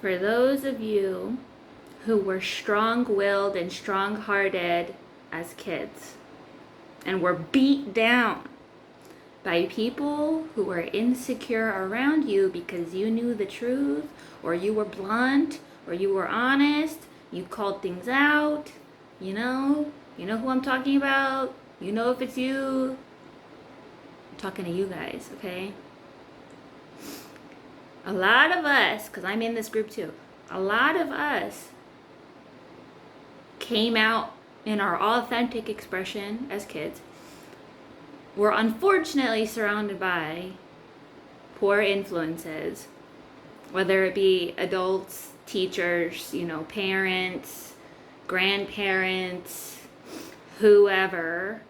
For those of you who were strong-willed and strong-hearted as kids and were beat down by people who were insecure around you because you knew the truth, or you were blunt, or you were honest, you called things out, you know who I'm talking about, you know if it's you. I'm talking to you guys, okay? A lot of us, because I'm in this group too, a lot of us came out in our authentic expression as kids. We're unfortunately surrounded by poor influences, whether it be adults, teachers, parents, grandparents, whoever.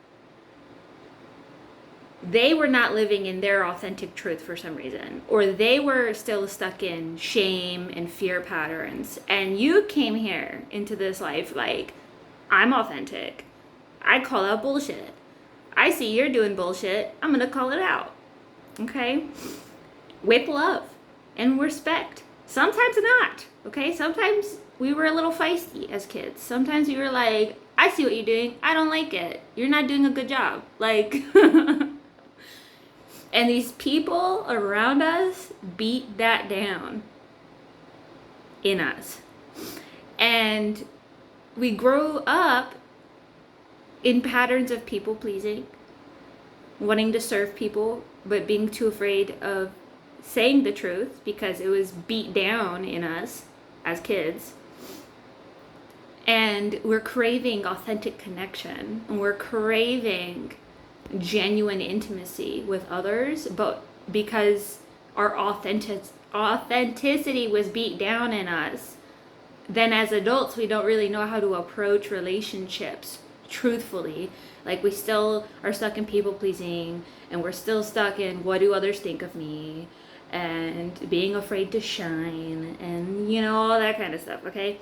They were not living in their authentic truth for some reason, or they were still stuck in shame and fear patterns. And you came here into this life like, I'm authentic. I call out bullshit. I see you're doing bullshit. I'm gonna call it out. Okay? With love and respect. Sometimes not. Okay? Sometimes we were a little feisty as kids. Sometimes we were like, I see what you're doing. I don't like it. You're not doing a good job. Like, and these people around us beat that down in us. And we grow up in patterns of people pleasing, wanting to serve people, but being too afraid of saying the truth because it was beat down in us as kids. And we're craving authentic connection, and we're craving genuine intimacy with others, but because our authenticity was beat down in us, then as adults we don't really know how to approach relationships truthfully. Like, we still are stuck in people pleasing, and we're still stuck in what do others think of me, and being afraid to shine, and all that kind of stuff. Okay,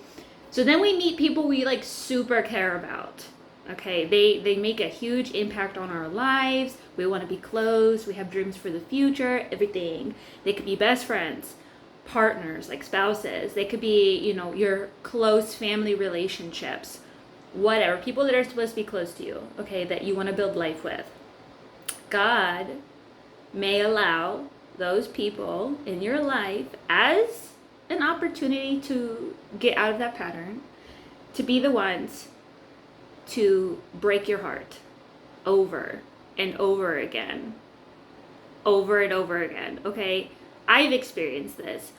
so then we meet people we like super care about. Okay, they make a huge impact on our lives. We want to be close. We have dreams for the future, everything. They could be best friends, partners, like spouses. They could be, your close family relationships, whatever. People that are supposed to be close to you, okay, that you want to build life with. God may allow those people in your life as an opportunity to get out of that pattern, to be the ones to break your heart over and over again, okay? I've experienced this,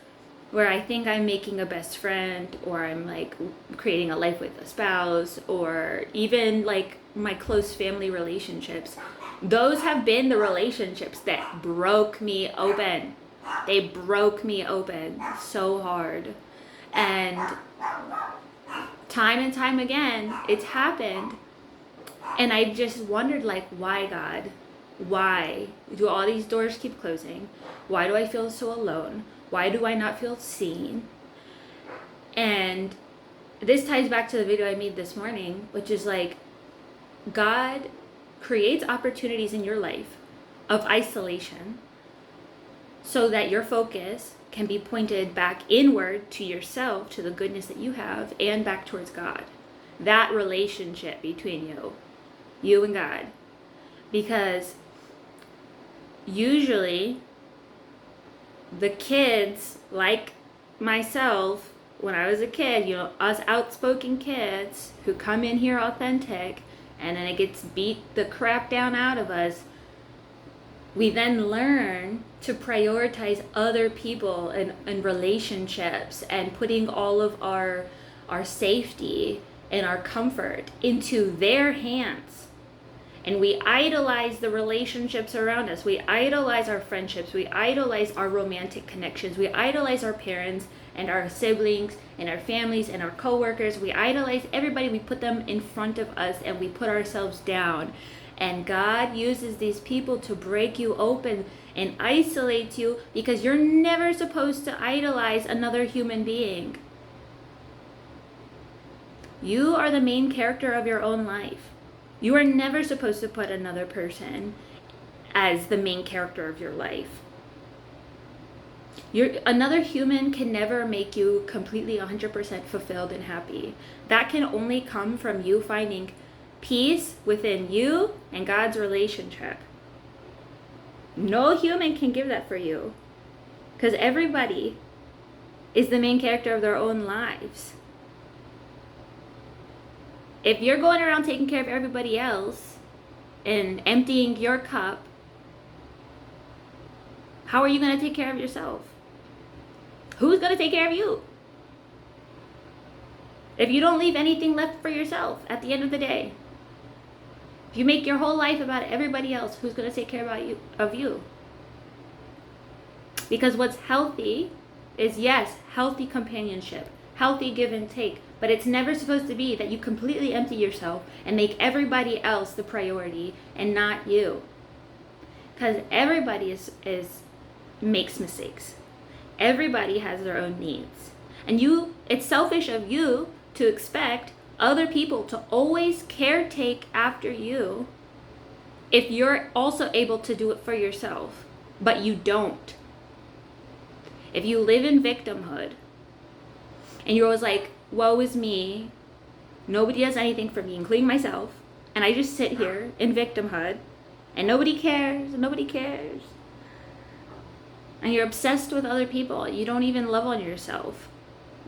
where I think I'm making a best friend, or I'm like creating a life with a spouse, or even like my close family relationships. Those have been the relationships that broke me open. They broke me open so hard. And time again, it's happened. And I just wondered, like, why, God? Why do all these doors keep closing? Why do I feel so alone? Why do I not feel seen? And this ties back to the video I made this morning, which is like, God creates opportunities in your life of isolation so that your focus can be pointed back inward to yourself, to the goodness that you have, and back towards God. That relationship between you and God. Because usually the kids, like myself, when I was a kid, us outspoken kids who come in here authentic, and then it gets beat the crap down out of us, we then learn to prioritize other people and relationships, and putting all of our safety and our comfort into their hands. And we idolize the relationships around us. We idolize our friendships. We idolize our romantic connections. We idolize our parents and our siblings and our families and our coworkers. We idolize everybody. We put them in front of us, and we put ourselves down. And God uses these people to break you open and isolate you, because you're never supposed to idolize another human being. You are the main character of your own life. You are never supposed to put another person as the main character of your life. Another human can never make you completely 100% fulfilled and happy. That can only come from you finding peace within you and God's relationship. No human can give that for you, because everybody is the main character of their own lives. If you're going around taking care of everybody else and emptying your cup, how are you going to take care of yourself? Who's going to take care of you? If you don't leave anything left for yourself at the end of the day, if you make your whole life about everybody else, who's going to take care of you? Because what's healthy is, yes, healthy companionship, healthy give and take, but it's never supposed to be that you completely empty yourself and make everybody else the priority and not you. Because everybody makes mistakes. Everybody has their own needs. And it's selfish of you to expect other people to always caretake after you if you're also able to do it for yourself, but you don't. If you live in victimhood and you're always like, woe is me, nobody does anything for me, including myself, and I just sit here in victimhood and nobody cares, and you're obsessed with other people, you don't even love on yourself.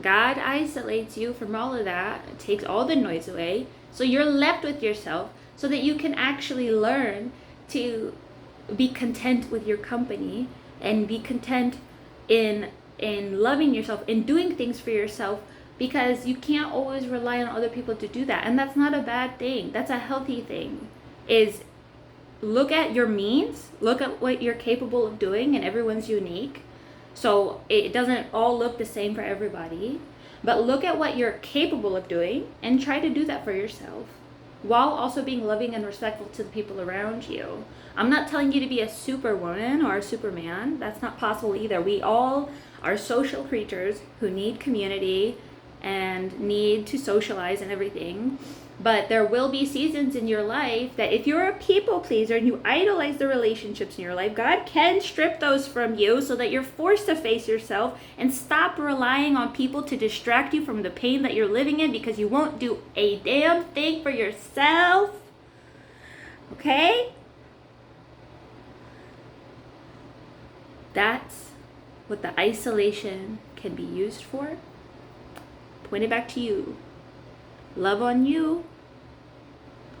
God isolates you from all of that, takes all the noise away, so you're left with yourself so that you can actually learn to be content with your company and be content in loving yourself and doing things for yourself, because you can't always rely on other people to do that. And that's not a bad thing. That's a healthy thing. Is look at your means, look at what you're capable of doing, and everyone's unique. So it doesn't all look the same for everybody, but look at what you're capable of doing and try to do that for yourself while also being loving and respectful to the people around you. I'm not telling you to be a superwoman or a superman. That's not possible either. We all are social creatures who need community and need to socialize and everything. But there will be seasons in your life that if you're a people pleaser and you idolize the relationships in your life, God can strip those from you so that you're forced to face yourself and stop relying on people to distract you from the pain that you're living in, because you won't do a damn thing for yourself. Okay? That's what the isolation can be used for. Point it back to you. Love on you.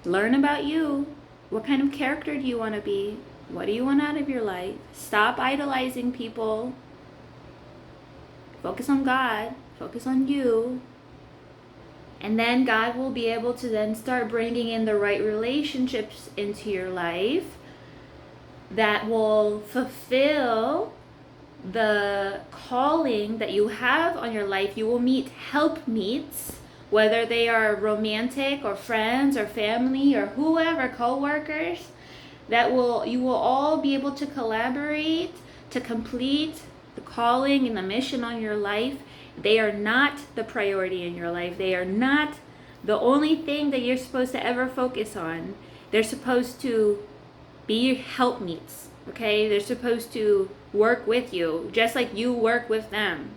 Learn about you. What kind of character do you want to be? What do you want out of your life? Stop idolizing people. Focus on God. Focus on you. And then God will be able to then start bringing in the right relationships into your life that will fulfill the calling that you have on your life. You will meet helpmeets, whether they are romantic or friends or family or whoever, co-workers, you will all be able to collaborate to complete the calling and the mission on your life. They are not the priority in your life. They are not the only thing that you're supposed to ever focus on. They're supposed to be your helpmeets, okay? They're supposed to work with you, just like you work with them.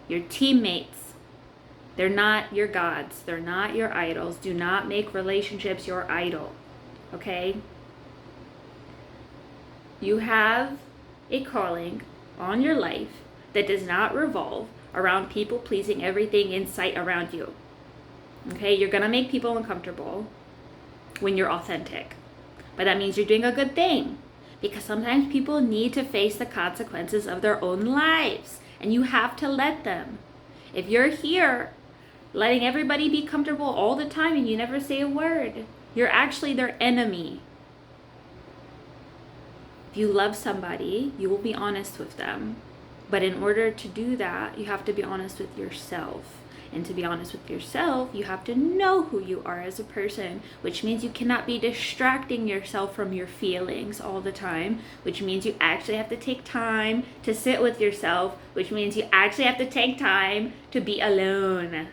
Your teammates. They're not your gods. They're not your idols. Do not make relationships your idol, okay? You have a calling on your life that does not revolve around people pleasing everything in sight around you. Okay, you're gonna make people uncomfortable when you're authentic, but that means you're doing a good thing, because sometimes people need to face the consequences of their own lives, and you have to let them. If you're here letting everybody be comfortable all the time and you never say a word, you're actually their enemy. If you love somebody, you will be honest with them. But in order to do that, you have to be honest with yourself. And to be honest with yourself, you have to know who you are as a person, which means you cannot be distracting yourself from your feelings all the time, which means you actually have to take time to sit with yourself, which means you actually have to take time to be alone.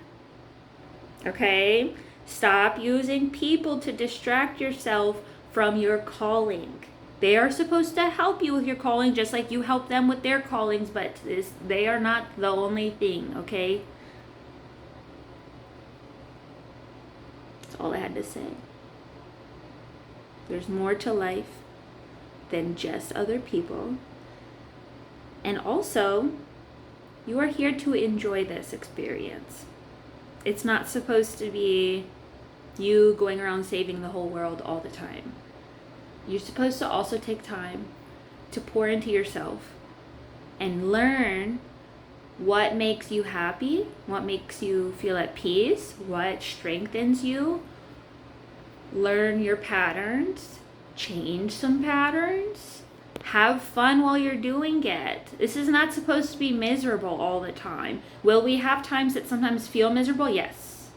Okay? Stop using people to distract yourself from your calling. They are supposed to help you with your calling just like you help them with their callings, but they are not the only thing, okay? That's all I had to say. There's more to life than just other people. And also, you are here to enjoy this experience. It's not supposed to be you going around saving the whole world all the time. You're supposed to also take time to pour into yourself and learn what makes you happy, what makes you feel at peace, what strengthens you. Learn your patterns, change some patterns, have fun while you're doing it. This is not supposed to be miserable all the time. Will we have times that sometimes feel miserable? Yes.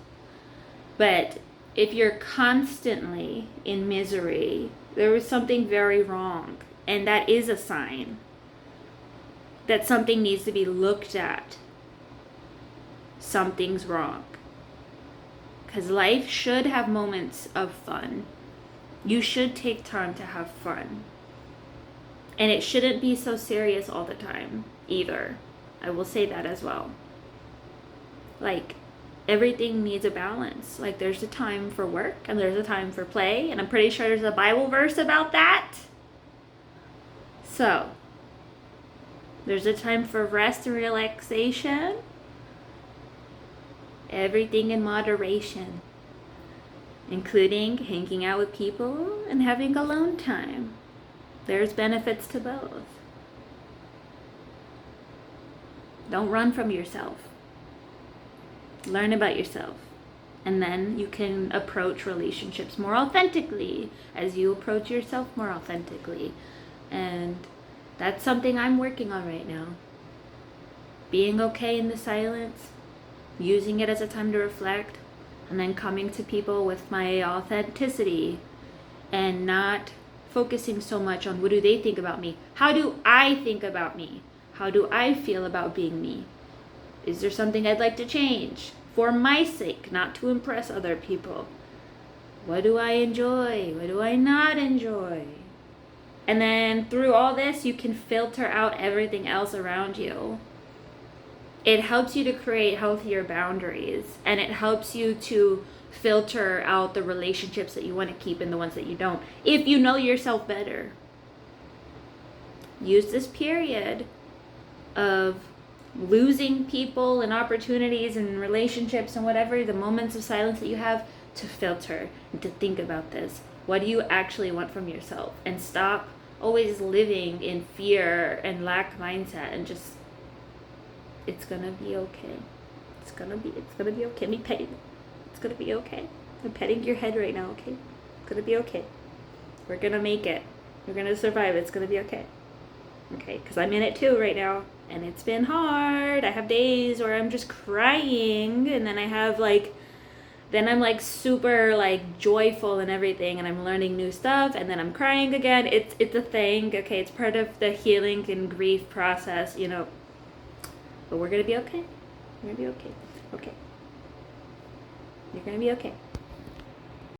But if you're constantly in misery, there was something very wrong. And that is a sign that something needs to be looked at. Something's wrong. Because life should have moments of fun. You should take time to have fun. And it shouldn't be so serious all the time either. I will say that as well. Like, everything needs a balance. Like, there's a time for work and there's a time for play, and I'm pretty sure there's a Bible verse about that. So, there's a time for rest and relaxation. Everything in moderation, including hanging out with people and having alone time. There's benefits to both. Don't run from yourself. Learn about yourself, and then you can approach relationships more authentically as you approach yourself more authentically. And that's something I'm working on right now. Being okay in the silence, using it as a time to reflect, and then coming to people with my authenticity and not focusing so much on what do they think about me. How do I think about me? How do I feel about being me? Is there something I'd like to change for my sake, not to impress other people? What do I enjoy? What do I not enjoy? And then through all this, you can filter out everything else around you. It helps you to create healthier boundaries, and it helps you to filter out the relationships that you want to keep and the ones that you don't, if you know yourself better. Use this period of losing people and opportunities and relationships and whatever, the moments of silence that you have, to filter and to think about this. What do you actually want from yourself? And stop always living in fear and lack mindset, and just, it's gonna be okay. It's gonna be okay. Me petting. It's gonna be okay. I'm petting your head right now, okay? It's gonna be okay. We're gonna make it. We're gonna survive. It's gonna be okay. Okay, because I'm in it too right now, and it's been hard. I have days where I'm just crying, and then I have then I'm super joyful and everything, and I'm learning new stuff, and then I'm crying again. It's a thing, okay? It's part of the healing and grief process, But we're gonna be okay. We're gonna be okay. Okay. You're gonna be okay.